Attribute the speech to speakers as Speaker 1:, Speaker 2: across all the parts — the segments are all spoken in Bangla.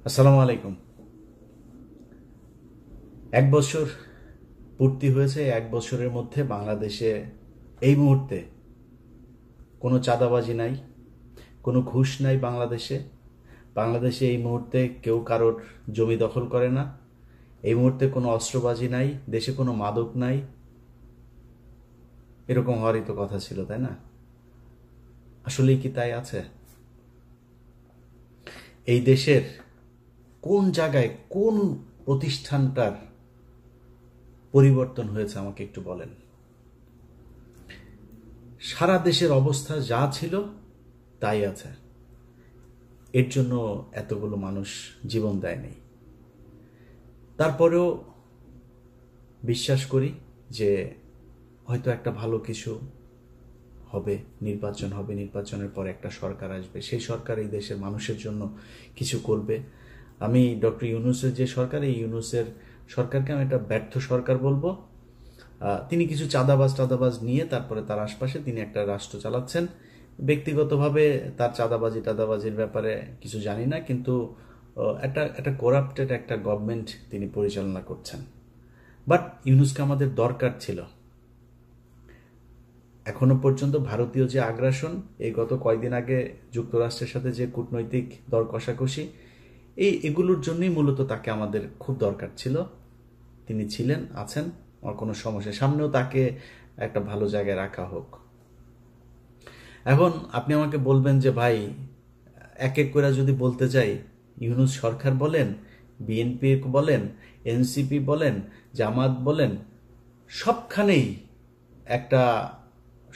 Speaker 1: আসসালামু আলাইকুম। এক বছর পূর্তি হয়েছে। এক বছরের মধ্যে বাংলাদেশে এই মুহূর্তে কোনো চাঁদাবাজি নাই, কোনো ঘুষ নাই। বাংলাদেশে এই মুহূর্তে কেউ কারোর জমি দখল করে না। এই মুহূর্তে কোনো অস্ত্রবাজি নাই, দেশে কোনো মাদক নাই। এরকম হওয়ারই তো কথা ছিল, তাই না? আসলেই কি তাই আছে? এই দেশের কোন জায়গায় কোন প্রতিষ্ঠানটার পরিবর্তন হয়েছে আমাকে একটু বলেন। সারা দেশের অবস্থা যা ছিল তাই আছে। এর জন্য এতগুলো মানুষ জীবন দেয়নি। তারপরেও বিশ্বাস করি যে হয়তো একটা ভালো কিছু হবে, নির্বাচন হবে, নির্বাচনের পর একটা সরকার আসবে, সেই সরকার এই দেশের মানুষের জন্য কিছু করবে। আমি ডক্টর ইউনূসের যে সরকার, এই ইউনূসের সরকারকে আমি একটা ব্যর্থ সরকার বলবো। তিনি কিছু চাঁদাবাজ নিয়ে তারপরে তার আশপাশে তিনি একটা রাষ্ট্র চালাচ্ছেন। ব্যক্তিগতভাবে তার টাদাবাজির ব্যাপারে কিছু জানি না, কিন্তু একটা করাপ্টেড একটা গভর্নমেন্ট তিনি পরিচালনা করছেন। বাট ইউনূসকে আমাদের দরকার ছিল। এখনো পর্যন্ত ভারতীয় যে আগ্রাসন, এই গত কয়েকদিন আগে যুক্তরাষ্ট্রের সাথে যে কূটনৈতিক দর কষাকষি, এগুলোর জন্যই মূলত তাকে আমাদের খুব দরকার ছিল। তিনি ছিলেন, আছেন, আমার কোনো সমস্যা, সামনেও তাকে একটা ভালো জায়গায় রাখা হোক। এখন আপনি আমাকে বলবেন যে ভাই, এক এক করে যদি বলতে যাই, ইউনূস সরকার বলেন, বিএনপি বলেন, এনসিপি বলেন, জামাত বলেন, সবখানেই একটা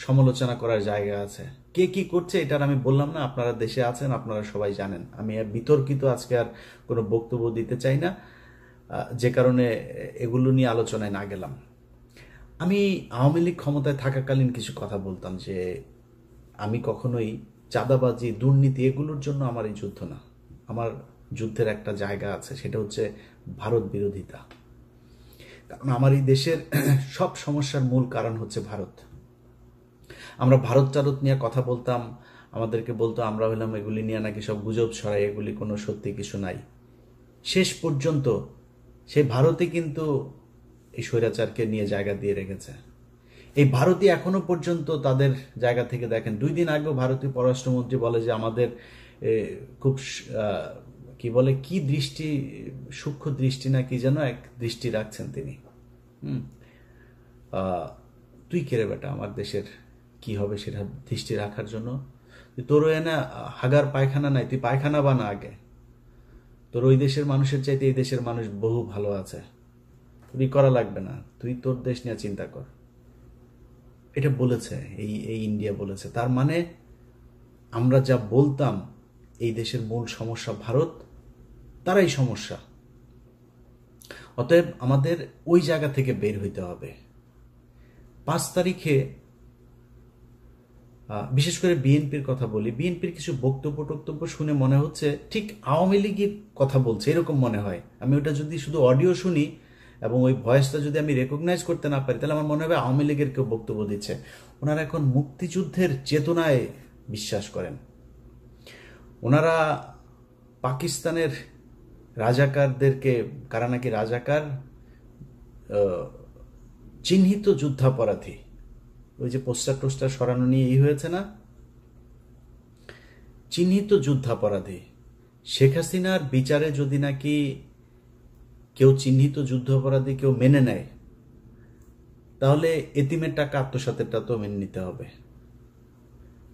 Speaker 1: সমালোচনা করার জায়গা আছে। কে কি করছে এটার আমি বললাম না, আপনারা দেশে আছেন, আপনারা সবাই জানেন। আমি বিতর্কিত আজকে আর কোনো বক্তব্য দিতে চাই না, যে কারণে এগুলো নিয়ে আলোচনায় না গেলাম। আমি আওয়ামী লীগ ক্ষমতায় থাকাকালীন কিছু কথা বলতাম যে আমি কখনোই চাঁদাবাজি, দুর্নীতি এগুলোর জন্য আমার এই যুদ্ধ না। আমার যুদ্ধের একটা জায়গা আছে, সেটা হচ্ছে ভারত বিরোধিতা। কারণ আমার এই দেশের সব সমস্যার মূল কারণ হচ্ছে ভারত। আমরা ভারত নিয়ে কথা বলতাম, আমাদেরকে বলতো আমরা হইলাম এগুলি নিয়ে নাকি সব গুজব ছড়াই, এগুলি কোনো সত্যি কিছু নাই। শেষ পর্যন্ত সেই ভারতই কিন্তু এই স্বৈরাচারকে নিয়ে জায়গা দিয়ে রেখেছে। এই ভারতই এখনো পর্যন্ত তাদের জায়গা থেকে দেখেন, 2 দিন আগেও ভারতীয় পররাষ্ট্রমন্ত্রী বলে যে আমাদের খুব কি বলে, কি দৃষ্টি, সূক্ষ্ম দৃষ্টি না কি যেন এক দৃষ্টি রাখছেন তিনি। তুই কেড়ে বেটা আমার দেশের কি হবে সেটা দৃষ্টি রাখার জন্য? তোর এনে হাগার পায়খানা নাই, তুই পায়খানা বানা আগে। তোর ওই দেশের মানুষের চাইতে এই দেশের মানুষ বহু ভালো আছে, তুই করা লাগবে না, তুই তোর দেশ নিয়ে চিন্তা কর। এটা বলেছে এই ইন্ডিয়া বলেছে। তার মানে আমরা যা বলতাম এই দেশের মূল সমস্যা ভারত, তারাই সমস্যা। অতএব আমাদের ওই জায়গা থেকে বের হইতে হবে। 5 তারিখে বিশেষ করে বিএনপির কথা বলি, বিএনপির কিছু বক্তব্য শুনে মনে হচ্ছে ঠিক আওয়ামী লীগের কথা বলছে, এরকম মনে হয়। আমি ওটা যদি শুধু অডিও শুনি এবং ওই ভয়েসটা যদি আমি রেকগনাইজ করতে না পারি, তাহলে আমার মনে হবে আওয়ামী লীগের কেউ বক্তব্য দিচ্ছে। ওনারা এখন মুক্তিযুদ্ধের চেতনায় বিশ্বাস করেন। ওনারা পাকিস্তানের রাজাকারদেরকে, কারা নাকি রাজাকার, চিহ্নিত যুদ্ধাপরাধী, ওই যে পোস্টার সরানো নিয়ে হয়েছে না, চিহ্নিত যুদ্ধাপরাধী। শেখ হাসিনার বিচারে যদি নাকি কেউ চিহ্নিত যুদ্ধাপরাধী কেউ মেনে নেয়, তাহলে এতিমের টাকা আত্মসাতেরটা তো মেনে নিতে হবে।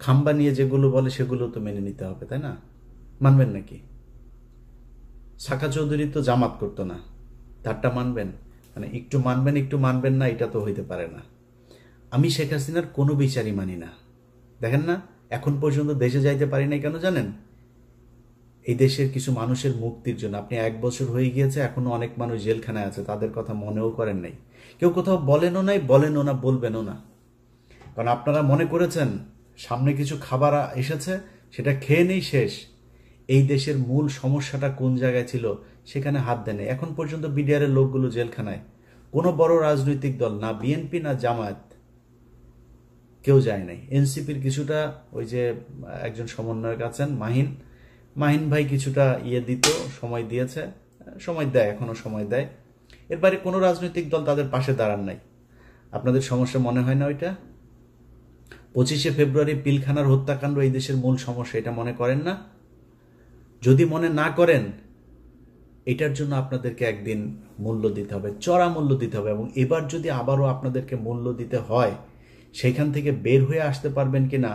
Speaker 1: খাম্বা নিয়ে যেগুলো বলে সেগুলো তো মেনে নিতে হবে, তাই না? মানবেন নাকি? সাকা চৌধুরী তো জামাত করতো না, তারটা মানবেন? মানে একটু মানবেন না, এটা তো হইতে পারে না। আমি শেখ হাসিনার কোনো বিচারই মানি না। দেখেন না, এখন পর্যন্ত দেশে যাইতে পারি নাই কেন জানেন? এই দেশের কিছু মানুষের মুক্তির জন্য। আপনি 1 বছর হয়ে গিয়েছে, এখনো অনেক মানুষ জেলখানায় আছে, তাদের কথা মনেও করেন নাই। কেউ কোথাও বলেনও না, বলবেনও না। কারণ আপনারা মনে করেছেন সামনে কিছু খাবার এসেছে, সেটা খেয়ে নেই, শেষ। এই দেশের মূল সমস্যাটা কোন জায়গায় ছিল সেখানে হাত দেন। এখন পর্যন্ত বিডিআরের লোকগুলো জেলখানায়। কোনো বড় রাজনৈতিক দল, না বিএনপি না জামায়াত, কেউ যায় নাই। এনসিপির কিছুটা, ওই যে একজন সমন্বয়ক আছেন মাহিন ভাই কিছুটা দিত, সময় দিয়েছে, সময় দেয়, এখনো সময় দেয়। এর বাইরে কোনো রাজনৈতিক দল তাদের পাশে দাঁড়ান নাই। আপনাদের সমস্যা মনে হয় না ওইটা? 25শে ফেব্রুয়ারি পিলখানার হত্যাকাণ্ড এই দেশের মূল সমস্যা, এটা মনে করেন না? যদি মনে না করেন, এটার জন্য আপনাদেরকে একদিন মূল্য দিতে হবে, চড়া মূল্য দিতে হবে। এবং এবার যদি আবারও আপনাদেরকে মূল্য দিতে হয়, সেখান থেকে বের হয়ে আসতে পারবেন কিনা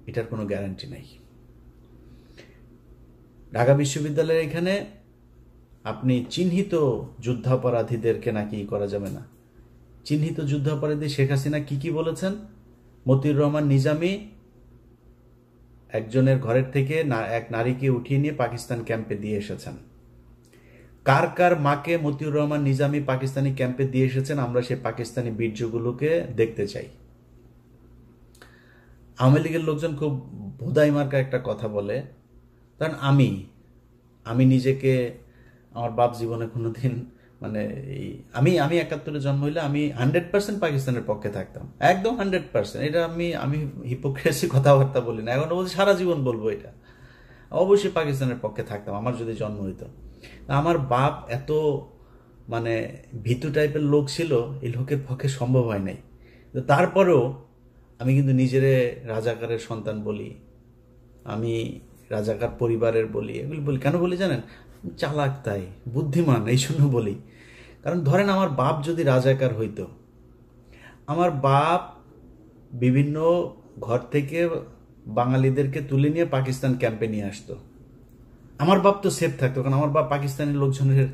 Speaker 1: এটার কোনো গ্যারান্টি নাই। ঢাকা বিশ্ববিদ্যালয়ের এখানে আপনি চিহ্নিত যুদ্ধাপরাধীদেরকে নাকি করা যাবে না। চিহ্নিত যুদ্ধাপরাধী শেখ হাসিনা কি বলেছেন? মতিউর রহমান নিজামী একজনের ঘরের থেকে এক নারীকে উঠিয়ে নিয়ে পাকিস্তান ক্যাম্পে দিয়ে এসেছেন। কার কার মাকে মতিউর রহমান নিজামী পাকিস্তানি ক্যাম্পে দিয়ে এসেছেন, আমরা সেই পাকিস্তানি বীর্যগুলোকে দেখতে চাই। আওয়ামী লীগের লোকজন খুব ভোদাই মার্কা একটা কথা বলে, কারণ আমি নিজেকে, আমার বাপ জীবনে কোনোদিন আমি 71-এ জন্ম হইলে আমি 100% পাকিস্তানের পক্ষে থাকতাম, একদম 100%। এটা আমি হিপোক্রেসি কথাবার্তা বলি না, এখন বলছি সারা জীবন বলবো এটা। অবশ্যই পাকিস্তানের পক্ষে থাকতাম আমার যদি জন্ম হইতো। আমার বাপ এত ভীতু টাইপের লোক ছিল, এই লোকের পক্ষে সম্ভব হয় নাই। তারপরেও আমি কিন্তু নিজেরে রাজাকারের সন্তান বলি, আমি রাজাকার পরিবারের বলি, এগুলি বলি। কেন বলি জানেন? চালাক, তাই বুদ্ধিমান, এই জন্য বলি। কারণ ধরেন আমার বাপ যদি রাজাকার হইতো, আমার বাপ বিভিন্ন ঘর থেকে বাঙালিদেরকে তুলে নিয়ে পাকিস্তান ক্যাম্পে নিয়ে আসতো, আমার বাপ তো সেফ থাকতো, কারণ আমার বাপ পাকিস্তানি লোকজনের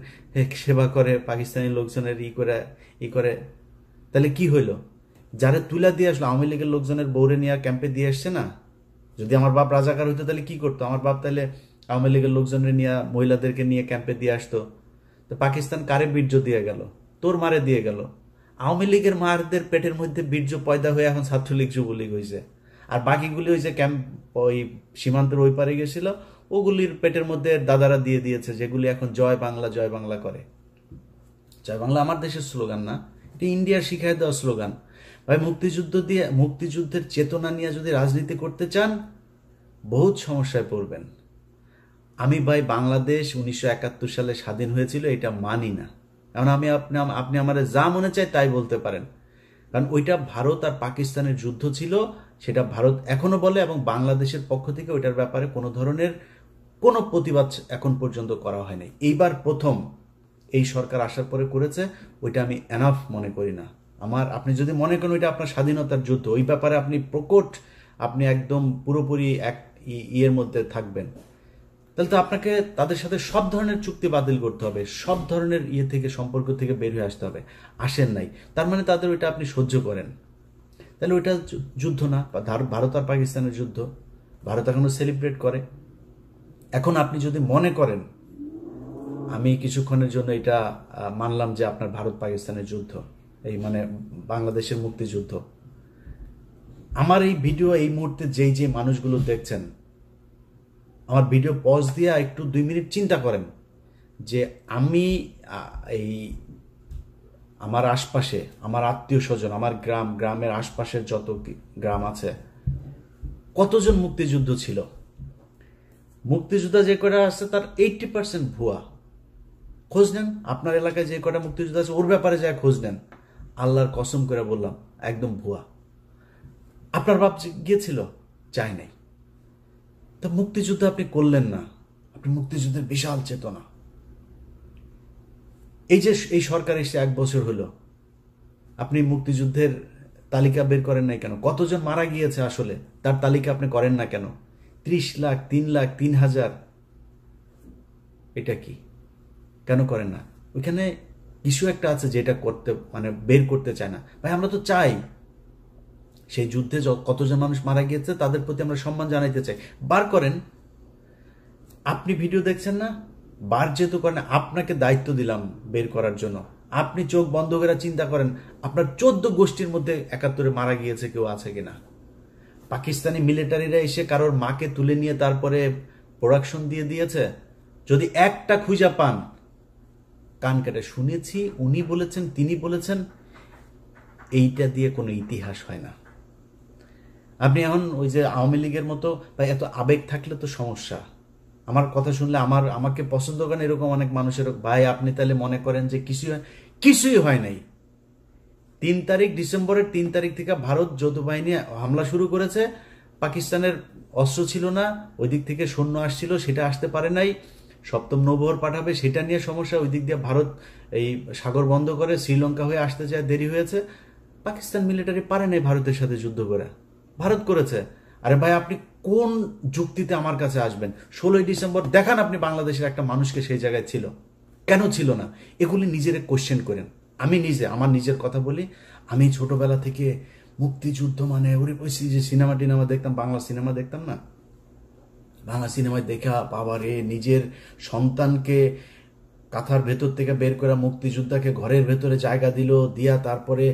Speaker 1: সেবা করে, পাকিস্তানি লোকজনের ই করে। তাহলে কি হইল? যারা তুলা দিয়ে আসলো, আওয়ামী লীগের লোকজনের বৌরে নিয়ে ক্যাম্পে দিয়ে আসছে না। যদি আমার বাপ রাজাকার হইতো তাহলে কি করতো? আমার বাপ তাহলে আওয়ামী লীগের লোকজনের নিয়ে, মহিলাদেরকে নিয়ে ক্যাম্পে দিয়ে আসতো। তো পাকিস্তান কারে বীর্য দিয়ে গেল? তোর মারে দিয়ে গেল। আওয়ামী লীগের মারদের পেটের মধ্যে বীর্য পয়দা হয়ে এখন ছাত্রলীগ যুবলীগ হয়েছে। আর বাকিগুলি হয়েছে ক্যাম্প ওই সীমান্তের ওই পারে গেছিল, ওগুলির পেটের মধ্যে দাদারা দিয়ে দিয়েছে, যেগুলি এখন জয় বাংলা জয় বাংলা করে। জয় বাংলা আমার দেশের স্লোগান না, এটা ইন্ডিয়ার শিখায় দেওয়া স্লোগান। ভাই, মুক্তিযুদ্ধের চেতনা নিয়ে যদি রাজনীতি করতে চান, বহুত সমস্যায় পড়বেন। আমি ভাই, বাংলাদেশ 1971 সালে স্বাধীন হয়েছিল এটা মানি না। কারণ আপনি আমার যা মনে চায় তাই বলতে পারেন, কারণ ওইটা ভারত আর পাকিস্তানের যুদ্ধ ছিল, সেটা ভারত এখনো বলে, এবং বাংলাদেশের পক্ষ থেকে ওইটার ব্যাপারে কোনো ধরনের কোনো প্রতিবাদ এখন পর্যন্ত করা হয়নি। এইবার প্রথম এই সরকার আসার পরে করেছে, ওইটা আমি এনাফ মনে করি না। আপনি যদি মনে করেন ওইটা আপনার স্বাধীনতার যুদ্ধ, ওই ব্যাপারে আপনি প্রকট, আপনি একদম পুরোপুরি এক ইয়ের মধ্যে থাকবেন, তাহলে তো আপনাকে তাদের সাথে সব ধরনের চুক্তি বাতিল করতে হবে, সব ধরনের থেকে সম্পর্ক থেকে বের হয়ে আসতে হবে। আসেন নাই, তার মানে তাদের ওইটা আপনি সহ্য করেন। তাহলে ওইটা যুদ্ধ না, ভারত আর পাকিস্তানের যুদ্ধ। ভারত এখনো সেলিব্রেট করে। এখন আপনি যদি মনে করেন, আমি কিছুক্ষণের জন্য এটা মানলাম যে আপনার ভারত পাকিস্তানের যুদ্ধ, এই বাংলাদেশের মুক্তিযুদ্ধ। আমার এই ভিডিও এই মুহূর্তে যে মানুষগুলো দেখছেন, আমার ভিডিও পজ দিয়ে একটু 2 মিনিট চিন্তা করেন যে আমি আমার আশপাশে, আমার আত্মীয় স্বজন, আমার গ্রামের আশপাশের যত গ্রাম আছে, কতজন মুক্তিযুদ্ধ ছিল। মুক্তিযোদ্ধা যে কটা আছে তার 80% ভুয়া। খোঁজ নেন, আপনার এলাকায় যে কটা মুক্তিযোদ্ধা আছে ওর ব্যাপারে যায় খোঁজ নেন। আল্লাহর কসম করে বললাম, একদম ভুয়া। আপনার বাপ গিয়েছিল? যায় নাই। তো মুক্তিযুদ্ধ আপনি করলেন না, আপনি মুক্তিযুদ্ধের বিশাল চেতনা। এই সরকার এসে 1 বছর হলো, আপনি মুক্তিযুদ্ধের তালিকা বের করেন নাই কেন? কতজন মারা গিয়েছে আসলে তার তালিকা আপনি করেন না কেন? 30 লাখ, 3 লাখ, 3,000, এটা কি কেন করেন না? ওইখানে কিছু একটা আছে যেটা করতে বের করতে চায় না। ভাই, আমরা তো চাই সেই যুদ্ধে কতজন মানুষ মারা গিয়েছে তাদের প্রতি আমরা সম্মান জানাইতে চাই। বার করেন। আপনি ভিডিও দেখছেন না, বার যেহেতু করেন, আপনাকে দায়িত্ব দিলাম বের করার জন্য। আপনি চোখ বন্ধ করে চিন্তা করেন, আপনার 14 গোষ্ঠীর মধ্যে 71-এ মারা গিয়েছে কেউ আছে কিনা। পাকিস্তানি মিলিটারিরা এসে কারোর মাকে তুলে নিয়ে তারপরে প্রোডাকশন দিয়ে দিয়েছে। যদি একটা খুঁজা পান, কান কেটে শুনেছি, উনি বলেছেন, তিনি বলেছেন, এইটা দিয়ে কোনো ইতিহাস হয় না। আপনি এখন ওই যে আওয়ামী লীগের মতো, বা এত আবেগ থাকলে তো সমস্যা। আমার কথা শুনলে আমাকে পছন্দ করেন এরকম অনেক মানুষের, ভাই আপনি তাহলে মনে করেন যে কিছুই হয় নাই। 3 ডিসেম্বরের 3 থেকে ভারত যৌথ বাহিনী হামলা শুরু করেছে। পাকিস্তানের অস্ত্র ছিল না, ওই দিক থেকে সৈন্য আসছিল, সেটা আসতে পারে নাই। সপ্তম নৌবহর পাঠাবে, সেটা নিয়ে সমস্যা। ওই দিক দিয়ে ভারত এই সাগর বন্ধ করে শ্রীলঙ্কা হয়ে আসতে চায়, দেরি হয়েছে। পাকিস্তান মিলিটারি পারে নাই ভারতের সাথে যুদ্ধ করে, ভারত করেছে। আরে ভাই আপনি কোন যুক্তিতে আমার কাছে আসবেন? 16ই ডিসেম্বর দেখান আপনি বাংলাদেশের একটা মানুষকে সেই জায়গায় ছিল, কেন ছিল না? এগুলি নিজের কোশ্চেন করেন। আমি আমার নিজের কথা বলি, আমি ছোটবেলা থেকে মুক্তিযুদ্ধ মানে ওরে যে সিনেমা টিনেমা দেখতাম, বাংলা সিনেমা দেখতাম না, বাংলা সিনেমায় দেখা বাবারে নিজের সন্তানকে কাঁথার ভেতর থেকে বের করে মুক্তিযোদ্ধাকে ঘরের ভেতরে জায়গা দিয়া তারপরে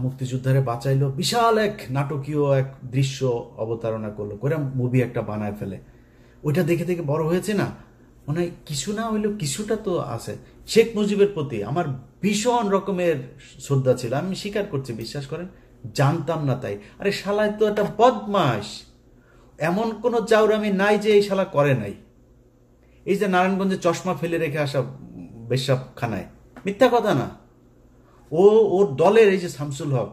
Speaker 1: মুক্তিযোদ্ধারে বাঁচাইলো, বিশাল এক নাটকীয় এক দৃশ্য অবতারণা করলো, করে মুভি একটা বানায় ফেলে। ওইটা দেখে দেখে বড় হয়েছে না, মানে কিছু না হইলেও কিছুটা তো আছে। শেখ মুজিবের প্রতি আমার ভীষণ রকমের শ্রদ্ধা ছিল, আমি স্বীকার করছি, বিশ্বাস করেন জানতাম না তাই। আরে শালায় তো একটা বদমাস, এমন কোন চাউরামি নাই যে এই শালা করে নাই। এই যে নারায়ণগঞ্জে চশমা ফেলে রেখে আসা বেশ্যাপ খানায়, মিথ্যা কথা না। ওর দলের এই যে শামসুল হক,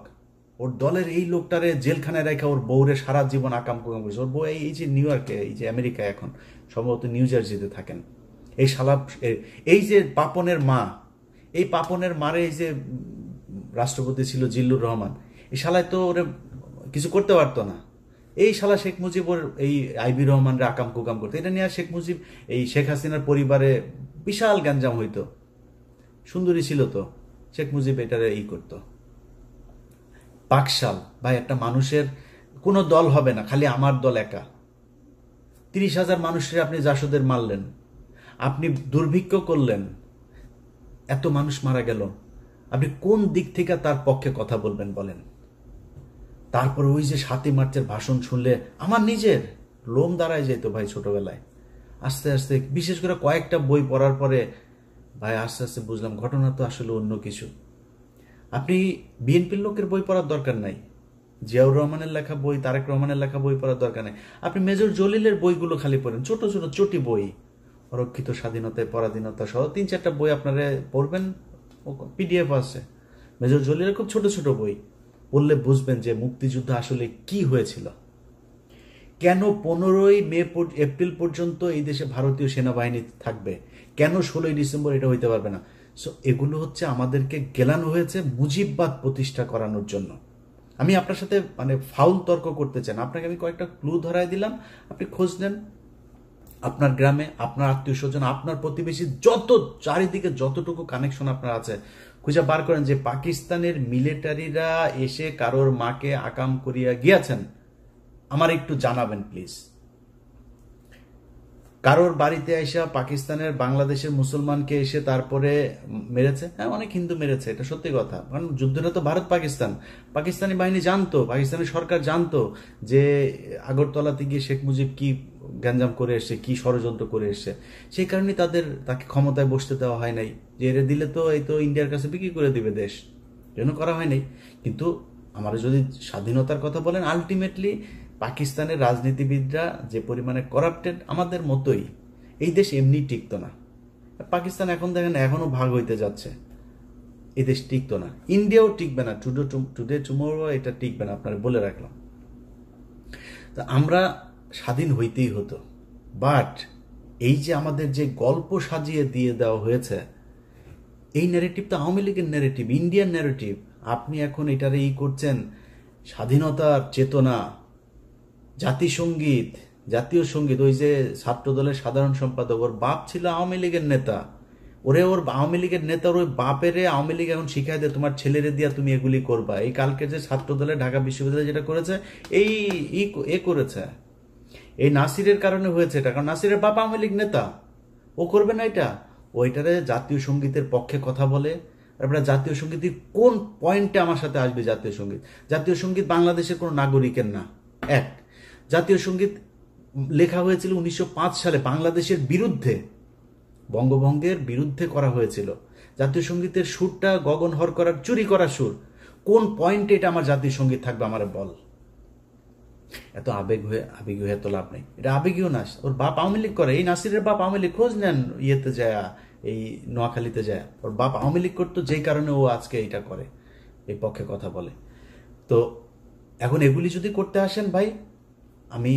Speaker 1: ওর দলের এই লোকটারে জেলখানায় রেখা ওর বউরে সারা জীবন আকাম কুকাম করেছে। ওর বউ এই যে নিউ ইয়র্কে, এই যে আমেরিকায় এখন সম্ভবত নিউ জার্সিতে থাকেন। এই শালা, এই যে পাপনের মা, এই পাপনের মারে এই যে রাষ্ট্রপতি ছিল জিল্লুর রহমান, এই শালায় তো ওরে কিছু করতে পারতো না। এই শালা শেখ মুজিব ওর এই আইবি রহমানরা আকাম কুকাম করতো। এটা নিয়ে শেখ মুজিব এই শেখ হাসিনার পরিবারে বিশাল গ্যাঞ্জাম হইতো। সুন্দরী ছিল তো, শেখ মুজিব এটারে করতো। বাকশাল ভাই, একটা মানুষের কোনো দল হবে না, খালি আমার দল একা। 30,000 মানুষের আপনি জাসদের মারলেন, আপনি দুর্ভিক্ষ করলেন, এত মানুষ মারা গেল, আপনি কোন দিক থেকে তার পক্ষে কথা বলবেন বলেন? তারপর ওই যে 7ই মার্চের ভাষণ শুনলে আমার নিজের লোম দাঁড়ায় যেত ভাই ছোটবেলায়। আস্তে আস্তে বিশেষ করে কয়েকটা বই পড়ার পরে ভাই আস্তে আস্তে বুঝলাম ঘটনা তো আসলে অন্য কিছু। আপনি বিএনপির লোকের বই পড়ার দরকার নাই, জিয়াউর রহমানের লেখা বই, তারেক রহমানের লেখা বই পড়ার দরকার নাই। আপনি মেজর জলিলের বইগুলো খালি পড়েন, ছোট ছোট চটি বই, অরক্ষিত স্বাধীনতায় পরাধীনতা সহ 3-4টা বই আপনারা পড়বেন, পিডিএফ আছে। মেজর জলিলের খুব ছোট ছোট বই পড়লে বুঝবেন যে মুক্তিযুদ্ধ আসলে কি হয়েছিল, কেন 15ই এপ্রিল পর্যন্ত এই দেশে ভারতীয় সেনাবাহিনী থাকবে, কেন 16ই ডিসেম্বর এটা হইতে পারবে না। সো এগুলো হচ্ছে আমাদেরকে গেলানো হয়েছে মুজিববাদ প্রতিষ্ঠা করানোর জন্য। আমি আপনার সাথে মানে ফাউল তর্ক করতে চান, আপনাকে আমি কয়েকটা ক্লু ধরাই দিলাম, আপনি খোঁজ নেন। আপনার গ্রামে, আপনার আত্মীয় স্বজন, আপনার প্রতিবেশী, যত চারিদিকে যতটুকু কানেকশন আপনার আছে খুঁজে বার করেন যে পাকিস্তানের মিলিটারিরা এসে কারোর মাকে আকাম করিয়া গিয়েছেন, আমার একটু জানাবেন প্লিজ। কারোর বাড়িতে এসে পাকিস্তানের বাংলাদেশের মুসলমানকে এসে তারপরে মেরেছে? হ্যাঁ, অনেক হিন্দু মেরেছে, এটা সত্যি কথা। কারণ যুদ্ধটা তো ভারত পাকিস্তান, পাকিস্তানি বাহিনী জানতো, পাকিস্তানি সরকার জানতো যে আগরতলাতে গিয়ে শেখ মুজিব কি গ্যাঞ্জাম করে এসছে, কি ষড়যন্ত্র করে এসছে। সেই কারণে তাকে ক্ষমতায় বসতে দেওয়া হয় নাই, যে এরে দিলে তো এই তো ইন্ডিয়ার কাছে বিক্রি করে দিবে দেশ, জন্য করা হয় নাই। কিন্তু আমরা যদি স্বাধীনতার কথা বলেন, আলটিমেটলি পাকিস্তানের রাজনীতিবিদরা যে পরিমাণে করাপ্টেড, আমাদের মতোই, এই দেশ এমনি টিকতো না। পাকিস্তান এখন দেখেন এখনো ভাগ হইতে যাচ্ছে, এই দেশ টিকতো না, ইন্ডিয়াও টিকবে না, টুডে টুমোরো এটা টিকবে না, আপনারা বলে রাখলাম। তা আমরা স্বাধীন হইতেই হতো, বাট এই যে আমাদের যে গল্প সাজিয়ে দিয়ে দেওয়া হয়েছে, এই ন্যারেটিভ তো আওয়ামী লীগের ন্যারেটিভ, ইন্ডিয়ান ন্যারেটিভ। আপনি এখন এটারে করছেন স্বাধীনতার চেতনা, জাতিসঙ্গীত, জাতীয় সঙ্গীত। ওই যে ছাত্র দলের সাধারণ সম্পাদক, ওর বাপ ছিল আওয়ামী লীগের নেতা, ওর আওয়ামী লীগের নেতার ওই বাপেরে আওয়ামী লীগ এখন শিখাই দেয় তোমার ছেলেরে দিয়া তুমি এগুলি করবা। এই কালকে যে ছাত্র দলের ঢাকা বিশ্ববিদ্যালয় যেটা করেছে, এই করেছে, এই নাসিরের কারণে হয়েছে এটা, কারণ নাসিরের বাপ আওয়ামী লীগ নেতা, ও করবে না এটা। ওইটারে জাতীয় সঙ্গীতের পক্ষে কথা বলে। তারপরে জাতীয় সঙ্গীত কোন পয়েন্টে আমার সাথে আসবে? জাতীয় সঙ্গীত বাংলাদেশের কোনো নাগরিকের না। এক, জাতীয় সঙ্গীত লেখা হয়েছিল 1905 সালে বাংলাদেশের বিরুদ্ধে, বঙ্গভঙ্গের বিরুদ্ধে করা হয়েছিল। জাতীয় সঙ্গীতের সুরটা গগন হর করার চুরি করা সুর। কোন পয়েন্টে এটা আমার জাতীয় সঙ্গীত থাকবে আমার বল? এত আবেগী হয়ে তো লাভ নেই। এটা আবেগীয় না, ওর বাপ আওয়ামী লীগ করে। এই নাসিরের বাপ আওয়ামী লীগ, খোঁজ নেন ইয়েতে যায়, এই নোয়াখালীতে যায়। ওর বাপ আওয়ামী লীগ করতো, যেই কারণে ও আজকে এইটা করে, এই পক্ষে কথা বলে। তো এখন এগুলি যদি করতে আসেন ভাই, আমি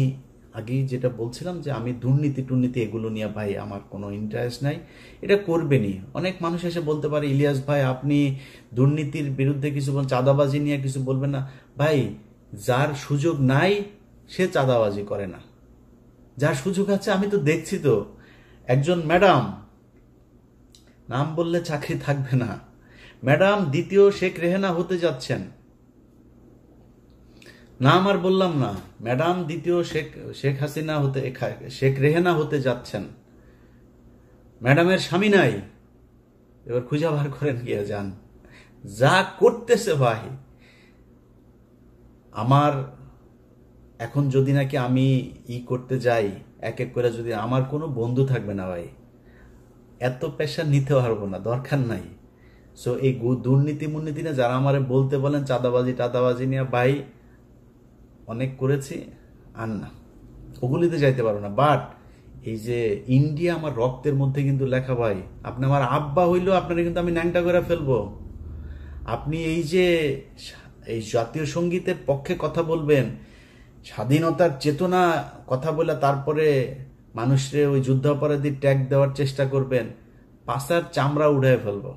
Speaker 1: আগেই যেটা বলছিলাম যে আমি দুর্নীতি এগুলো নিয়ে ভাই আমার কোনো ইন্টারেস্ট নাই, এটা করবেনই। অনেক মানুষ এসে বলতে পারে, ইলিয়াস ভাই আপনি দুর্নীতির বিরুদ্ধে কিছু বলেন, চাঁদাবাজি নিয়ে কিছু বলবেন না। ভাই, যার সুযোগ নাই সে চাঁদাবাজি করে না, যার সুযোগ আছে, আমি তো দেখছি তো। একজন ম্যাডাম, নাম বললে চাকরি থাকবে না, ম্যাডাম দ্বিতীয় শেখ রেহেনা হতে যাচ্ছেন, নাম আর বললাম না, ম্যাডাম দ্বিতীয় শেখ হাসিনা হতে, শেখ রেহেনা হতে যাচ্ছেন। ম্যাডামের স্বামী নাই, এবার খুঁজে বার করেন গিয়ে যান। যা করতেছে ভাই, আমার এখন যদি নাকি আমি করতে যাই এক এক করে, যদি আমার কোনো বন্ধু থাকবে না ভাই, এত প্রেশার নিতে পারবো না, দরকার নাই। সো এই দুর্নীতি না, যারা আমারে বলতে বলেন টাদাবাজি নিয়ে, ভাই অনেক করেছি, আর না, ওগুলিতে যাইতে পারো না। বাট এই যে ইন্ডিয়া আমার রক্তের মধ্যে কিন্তু লেখা ভাই, আপনি আমার আব্বা হইলেও আপনারা কিন্তু আমি ন্যাংটা করে ফেলবো। আপনি এই যে এই জাতীয় সঙ্গীতের পক্ষে কথা বলবেন, স্বাধীনতার চেতনা কথা বলে তারপরে মানুষরে ওই যুদ্ধাপরাধী ট্যাগ দেওয়ার চেষ্টা করবেন, পাছার চামড়া উড়ায় ফেলবো।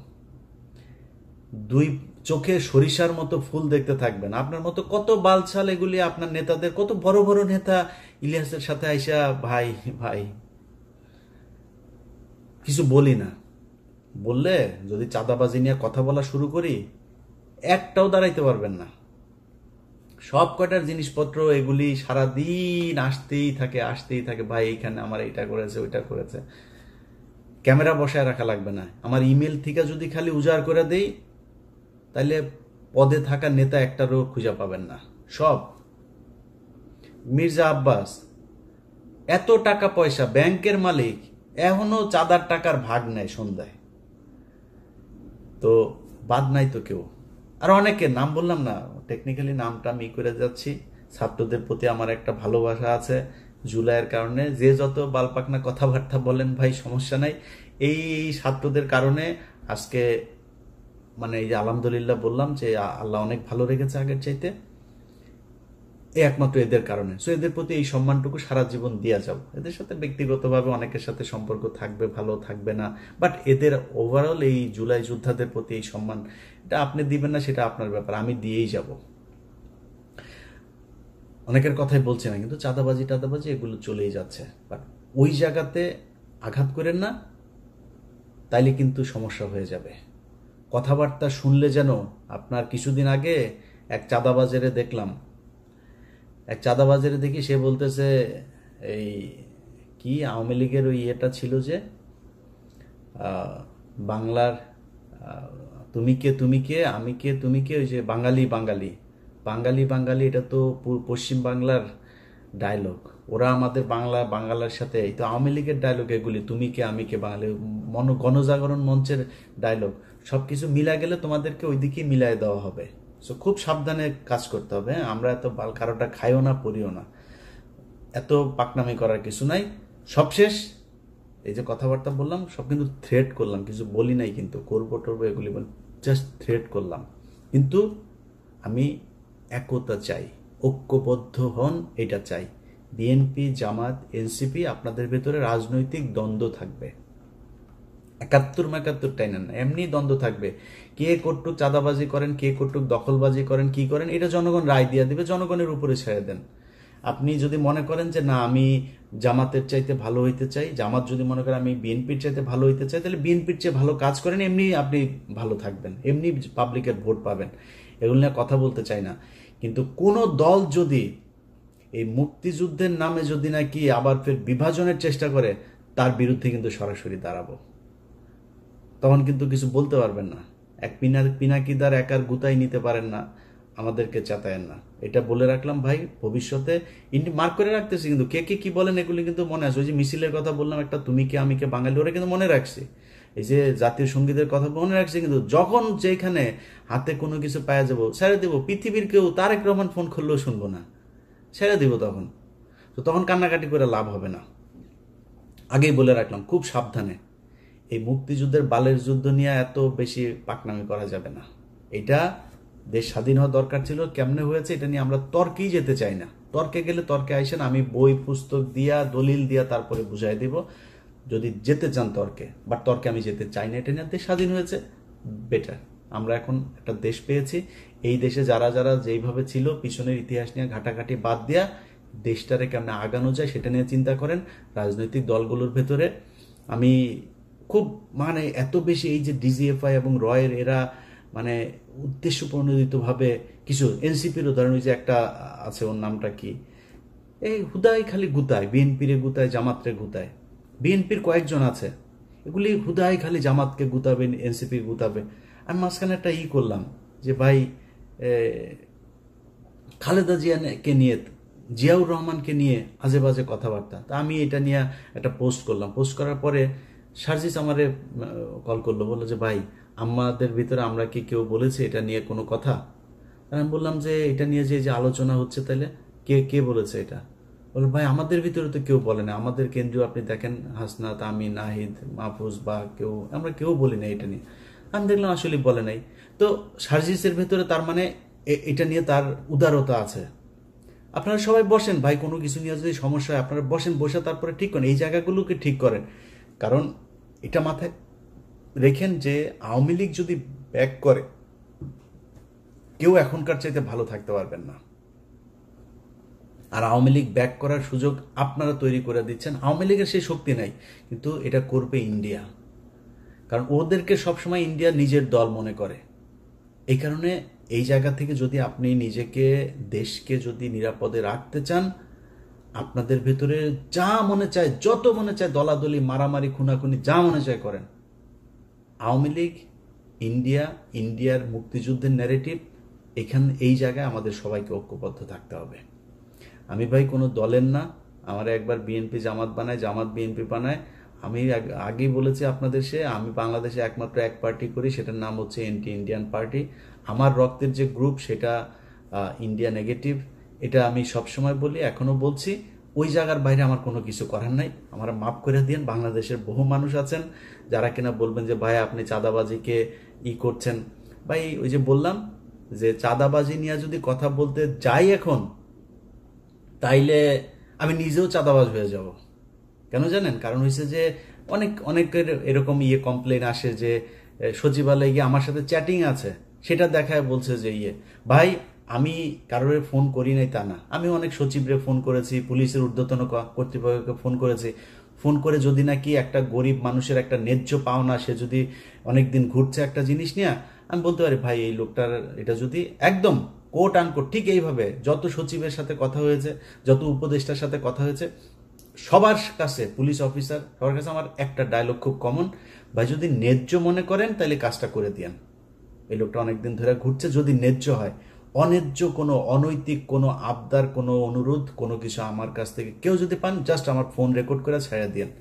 Speaker 1: দুই চোখে সরিষার মতো ফুল দেখতে থাকবেন। আপনার মতো কত বালছাল এগুলি, আপনার নেতাদের, কত বড় বড় নেতা ইলিয়াসের সাথে আইসা ভাই ভাই কিছু বলি না, বললে যদি চাঁদাবাজি নিয়ে কথা বলা শুরু করি, একটাও দাঁড়াইতে পারবেন না। সব কয়টার জিনিসপত্র এগুলি সারাদিন আসতেই থাকে, ভাই এইখানে আমার এইটা করেছে ওইটা করেছে। ক্যামেরা বসায় রাখা লাগবে না, আমার ইমেল থেকে যদি খালি উজাড় করে দেই, তাহলে পদে থাকা নেতা একটারও খুঁজে পাবেন না। সব মির্জা আব্বাস এত টাকা পয়সা, ব্যাংকের মালিক, এখনো চাঁদার টাকার ভাগ নেয় সন্ধ্যায়, তো বাদ নাই তো কেউ। আর অনেকে নাম বললাম না, টেকনিক্যালি নামটা আমি করে যাচ্ছি। ছাত্রদের প্রতি আমার একটা ভালোবাসা আছে জুলাইয়ের কারণে, যে যত বালপাকনা কথাবার্তা বলেন ভাই সমস্যা নাই। এই ছাত্রদের কারণে আজকে মানে এই যে আলহামদুলিল্লাহ বললাম যে আল্লাহ অনেক ভালো রেখেছে আগের চাইতে, এই একমাত্র এদের কারণে। সো এদের প্রতি এই সম্মানটুকু সারা জীবন দিয়া যাব। এদের সাথে ব্যক্তিগতভাবে অনেকের সাথে সম্পর্ক থাকবে, ভালো থাকবে না, বাট এদের ওভারঅল এই জুলাই যোদ্ধাদের প্রতি এই সম্মান, এটা আপনি দিবেন না সেটা আপনার ব্যাপার, আমি দিয়েই যাব। অনেকের কথাই বলছে না, কিন্তু চাঁদাবাজি এগুলো চলেই যাচ্ছে। বাট ওই জায়গাতে আঘাত করেন না, তাইলে কিন্তু সমস্যা হয়ে যাবে। কথাবার্তা শুনলে যেন আপনার, কিছুদিন আগে এক চাঁদাবাজারে দেখি, সে বলতেছে এই কি আওয়ামী লীগের ওই ইয়েটা ছিল যে বাংলার তুমি কে আমি কে তুমি কে, ওই যে বাঙালি, এটা তো পশ্চিম বাংলার ডায়লগ। ওরা আমাদের বাংলার সাথে, এই তো আওয়ামী লীগের ডায়লগ এগুলি, তুমি কে আমি কে বাঙালি, গণজাগরণ মঞ্চের ডায়লগ। সবকিছু মিলা গেলে তোমাদেরকে ওই দিকেই মিলাই দেওয়া হবে। সো খুব সাবধানে কাজ করতে হবে। আমরা এত কারোটা খাইও না, পড়িও না, এত পাকনামি করার কিছু নাই। সবশেষ এই যে কথাবার্তা বললাম, সব কিন্তু থ্রেট করলাম, কিছু বলি নাই কিন্তু করবো টরবো এগুলি, জাস্ট থ্রেট করলাম। কিন্তু আমি একতা চাই, ঐক্যবদ্ধ হন, এটা চাই। বিএনপি, জামাত, এনসিপি, আপনাদের ভেতরে রাজনৈতিক দ্বন্দ্ব থাকবে, 71 টাইনা না, এমনি দ্বন্দ্ব থাকবে। কে কটুক চাঁদাবাজি করেন, কে কটুক দখলবাজি করেন, কি করেন, এটা জনগণ রায় দিয়ে দিবে, জনগণের উপরে ছেড়ে দেন। আপনি যদি মনে করেন যে না আমি জামাতের চাইতে ভালো হইতে চাই, জামাত যদি মনে করেন আমি বিএনপির চাইতে ভালো হইতে চাই, তাহলে বিএনপির চেয়ে ভালো কাজ করেন, এমনি আপনি ভালো থাকবেন, এমনি পাবলিকের ভোট পাবেন। এগুলো নিয়ে কথা বলতে চাই না। কিন্তু কোন দল যদি এই মুক্তিযুদ্ধের নামে যদি নাকি আবার ফের বিভাজনের চেষ্টা করে, তার বিরুদ্ধে কিন্তু সরাসরি দাঁড়াবো। তখন কিন্তু কিছু বলতে পারবেন না। এক পিনাকিদার একার গুতাই নিতে পারেন না, আমাদেরকে চাতায়েন না। এটা বলে রাখলাম ভাই, ভবিষ্যতে মার্ক করে রাখতেছি। কিন্তু কে কি বলেন এগুলি কিন্তু মনে আছে। ওই যে মিছিলের কথা বললাম একটা, তুমি কে আমি কে বাঙালি, ওরা কিন্তু মনে রাখছি। এই যে জাতীয় সঙ্গীতের কথা মনে রাখছি, কিন্তু যখন যেখানে হাতে কোনো কিছু পাওয়া যাবো ছেড়ে দেবো। পৃথিবীর কেউ তারেক রহমান ফোন করলেও শুনবো না, ছেড়ে দিব তখন। তো তখন কান্নাকাটি করে লাভ হবে না। আগেই বলে রাখলাম, খুব সাবধানে। এই মুক্তিযুদ্ধের বালের যুদ্ধ নিয়ে এত বেশি পাকনামি করা যাবে না। এটা দেশ স্বাধীন হওয়া দরকার ছিল, কেমনে হয়েছে এটা নিয়ে আমরা তর্কেই যেতে চাই না। তর্কে গেলে তর্কে আইসেন, আমি বই পুস্তক দিয়া দলিল দিয়া তারপরে বুঝাই দিব যদি যেতে চান তর্কে। বাট তর্কে আমি যেতে চাই না। এটা নিয়ে দেশ স্বাধীন হয়েছে, বেটার। আমরা এখন একটা দেশ পেয়েছি। এই দেশে যারা যারা যেইভাবে ছিল পিছনের ইতিহাস নিয়ে ঘাটাঘাটি বাদ দিয়া দেশটারে কেমনে আগানো যায় সেটা নিয়ে চিন্তা করেন। রাজনৈতিক দলগুলোর ভেতরে আমি খুব মানে এত বেশি এই যে ডিজিএফআই এবং রয়ের এরা মানে উদ্দেশ্য প্রণোদিতভাবে কিছু এনসিপির উদাহরণ, যে একটা আছে, ওর নামটা কি, এই হুদাই খালি গুতায়, বিএনপির গুতায়, জামাতরে গুতায়। বিএনপির কয়েকজন আছে, এগুলি হুদাই খালি জামাতকে গুতাবে, এনসিপি গুতাবে। আমি মাঝখানে একটা করলাম যে ভাই খালেদা জিয়াকে নিয়ে, জিয়াউর রহমানকে নিয়ে আজে বাজে কথাবার্তা। তা আমি এটা নিয়ে একটা পোস্ট করলাম। পোস্ট করার পরে সার্জিস আমারে কল করলো, বললো যে ভাই আমাদের ভিতরে আমরা কি কেউ বলেছে এটা নিয়ে কোনো কথা? আমি বললাম যে এটা নিয়ে যে আলোচনা হচ্ছে, তাহলে কে কে বলেছে এটা? বললো ভাই আমাদের ভিতরে তো কেউ বলে না, আমাদের কেন্দ্রীয় আপনি দেখেন হাসনাত, আমি, নাহিদ, মাহফুজ বা কেউ, আমরা কেউ বলি না এটা নিয়ে। আমি দেখলাম আসলে বলে নাই। তো সার্জিসের ভেতরে তার মানে এটা নিয়ে তার উদারতা আছে। আপনারা সবাই বসেন ভাই, কোনো কিছু নিয়ে যদি সমস্যা হয় আপনারা বসেন, বসে তারপরে ঠিক করেন, এই জায়গাগুলোকে ঠিক করেন। কারণ এটা মাথায় রেখেন যে আওয়ামী লীগ যদি ব্যাক করে, কেউ এখনকার চাইতে ভালো থাকতে পারবেন না। আর আওয়ামী লীগ ব্যাক করার সুযোগ আপনারা তৈরি করে দিচ্ছেন। আওয়ামী লীগের সেই শক্তি নাই, কিন্তু এটা করবে ইন্ডিয়া। কারণ ওদেরকে সবসময় ইন্ডিয়া নিজের দল মনে করে। এই কারণে এই জায়গা থেকে যদি আপনি নিজেকে, দেশকে যদি নিরাপদে রাখতে চান, আপনাদের ভেতরে যা মনে চায়, যত মনে চায় দলাদলি, মারামারি, খুনাখুনি, যা মনে চায় করেন। আওয়ামী লীগ, ইন্ডিয়া, ইন্ডিয়ার মুক্তিযুদ্ধের ন্যারেটিভ, এই জায়গায় আমাদের সবাইকে ঐক্যবদ্ধ থাকতে হবে। আমি ভাই কোনো দলের না। আমার একবার বিএনপি জামাত বানায়, জামাত বিএনপি বানায়। আমি আগেই বলেছি আপনাদের, আমি বাংলাদেশে একমাত্র এক পার্টি করি, সেটার নাম হচ্ছে এন্টি ইন্ডিয়ান পার্টি। আমার রক্তের যে গ্রুপ সেটা ইন্ডিয়া নেগেটিভ, এটা আমি সবসময় বলি, এখনো বলছি। ওই জায়গার বাইরে আমার কোনো কিছু করার নাই। আমার মাফ করে দিন। বাংলাদেশের বহু মানুষ আছেন যারা কিনা বলবেন যে ভাই আপনি চাঁদাবাজিকে করছেন। ভাই ওই যে বললাম যে চাঁদাবাজি নিয়ে যদি কথা বলতে যাই এখন, তাইলে আমি নিজেও চাঁদাবাজ হয়ে যাব। কেন জানেন? কারণ হয়েছে যে অনেকের এরকম কমপ্লেন আসে যে সচিবালয়ে গিয়ে আমার সাথে চ্যাটিং আছে, সেটা দেখায় বলছে যে ভাই আমি কারোর ফোন করি নাই তা না। আমি অনেক সচিবরে ফোন করেছি, পুলিশের ঊর্ধ্বতন কর্তৃপক্ষকে ফোন করেছি। ফোন করে যদি নাকি একটা গরিব মানুষের একটা ন্যায্য পাওনা, সে যদি অনেকদিন ঘুরছে একটা জিনিস নিয়ে, আমি বলতে পারি ভাই এই লোকটার এটা যদি একদম কোট আনকোট ঠিক এইভাবে যত সচিবের সাথে কথা হয়েছে, যত উপদেষ্টার সাথে কথা হয়েছে, সবার কাছে, পুলিশ অফিসার সবার কাছে আমার একটা ডায়লগ খুব কমন, ভাই যদি ন্যায্য মনে করেন তাহলে কাজটা করে দিয়েন। এই লোকটা অনেকদিন ধরে ঘুরছে, যদি ন্যায্য হয়। অন্যায্য কোনো, অনৈতিক কোনো আবদার, কোনো অনুরোধ, কোনো কিছু আমার কাছ থেকে কেউ যদি পান, জাস্ট আমার ফোন রেকর্ড করে ছেড়ে দিয়েন।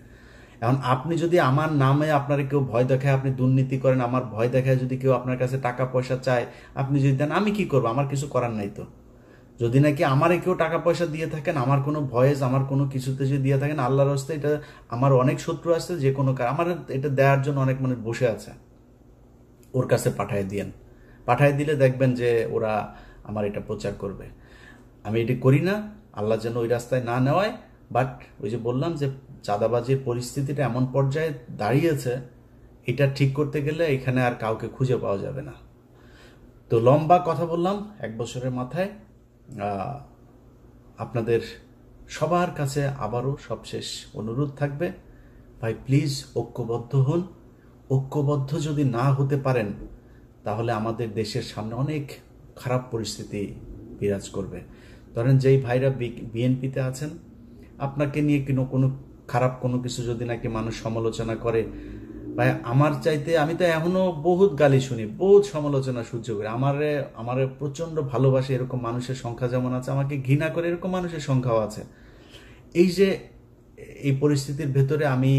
Speaker 1: এখন আপনি যদি আমার নামে আপনারা কেউ ভয় দেখায়, আপনি দুর্নীতি করেন, আমার ভয় দেখায় যদি কেউ আপনার কাছে টাকা পয়সা চায়, আপনি যদি দেন, আমি কি করবো? আমার কিছু করার নাই তো। যদি নাকি আমারে কেউ টাকা পয়সা দিয়ে থাকেন, আমার কোনো ভয়েস, আমার কোনো কিছুতে যদি দিয়ে থাকেন, আল্লাহর রাস্তায়, এটা আমার অনেক শত্রু আছে, যে কোনো আমার এটা দেওয়ার জন্য অনেক মানুষ বসে আছে, ওর কাছে পাঠায় দিয়েন। পাঠায় দিলে দেখবেন যে ওরা আমার এটা প্রচার করবে। আমি এটি করি না, আল্লাহ যেন ওই রাস্তায় না নেওয়ায়। বাট ওই যে বললাম যে চাঁদাবাজির পরিস্থিতিটা এমন পর্যায়ে দাঁড়িয়েছে, এটা ঠিক করতে গেলে এখানে আর কাউকে খুঁজে পাওয়া যাবে না। তো লম্বা কথা বললাম 1 বছরের মাথায়। আপনাদের সবার কাছে আবারও সবশেষ অনুরোধ থাকবে, ভাই প্লিজ ঐক্যবদ্ধ হন। ঐক্যবদ্ধ যদি না হতে পারেন, তাহলে আমাদের দেশের সামনে অনেক খারাপ পরিস্থিতি বিরাজ করবে। ধরেন যেই ভাইরা বিএনপিতে আছেন, আপনাকে নিয়ে কোনো খারাপ কোনো কিছু যদি নাকি মানুষ সমালোচনা করে, ভাই আমার চাইতে, আমি তো এখনো বহুত গালি শুনি, বহুত সমালোচনা সহ্য করি। আমারে প্রচন্ড ভালোবাসে এরকম মানুষের সংখ্যা যেমন আছে, আমাকে ঘৃণা করে এরকম মানুষের সংখ্যাও আছে। এই যে এই পরিস্থিতির ভেতরে আমি,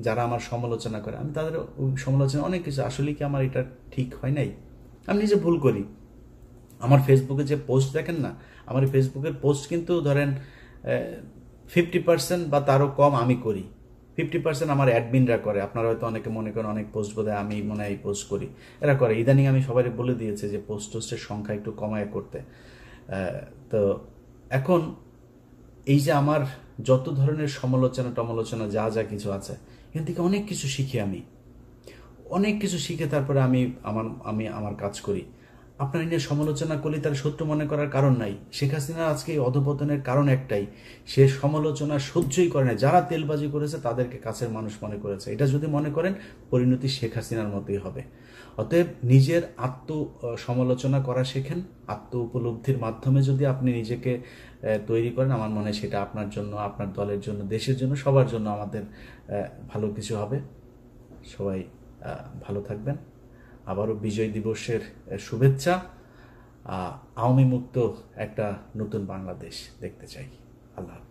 Speaker 1: যারা আমার সমালোচনা করে, আমি তাদের সমালোচনা অনেক কিছু, আসলে কি আমার এটা ঠিক হয় নাই, আমি নিজে ভুল করি। আমার ফেসবুকে যে পোস্ট দেখেন না, আমার ফেসবুকের পোস্ট কিন্তু ধরেন 50% বা তারও কম আমি করি, 50% আমার অ্যাডমিনরা করে। আপনারা হয়তো অনেকে মনে করেন অনেক পোস্ট বোধহয় আমি মনে হয় পোস্ট করি, এরা করে। ইদানিং আমি সবাই বলে দিয়েছে যে টোস্টের সংখ্যা একটু কমায় করতে। তো এখন এই যে আমার যত ধরনের সমালোচনা টমালোচনা যা যা কিছু আছে, এখান থেকে অনেক কিছু শিখি আমি, অনেক কিছু শিখে তারপরে আমি আমার কাজ করি। আপনার নিয়ে সমালোচনা করলে তার শত্রু মনে করার কারণ নাই। শেখ হাসিনার আজকে এই অধপতনের কারণ একটাই, সে সমালোচনা সহ্যই করে না। যারা তেলবাজি করেছে তাদেরকে কাছের মানুষ মনে করেছে। এটা যদি মনে করেন, পরিণতি শেখ হাসিনার মতোই হবে। অতএব নিজের সমালোচনা করা শেখেন। আত্ম উপলব্ধির মাধ্যমে যদি আপনি নিজেকে তৈরি করেন, আমার মনে হয় সেটা আপনার জন্য, আপনার দলের জন্য, দেশের জন্য, সবার জন্য আমাদের ভালো কিছু হবে। সবাই ভালো থাকবেন। আবারও বিজয় দিবসের শুভেচ্ছা। আওয়ামী মুক্ত একটা নতুন বাংলাদেশ দেখতে চাই। আল্লাহ হাফেজ।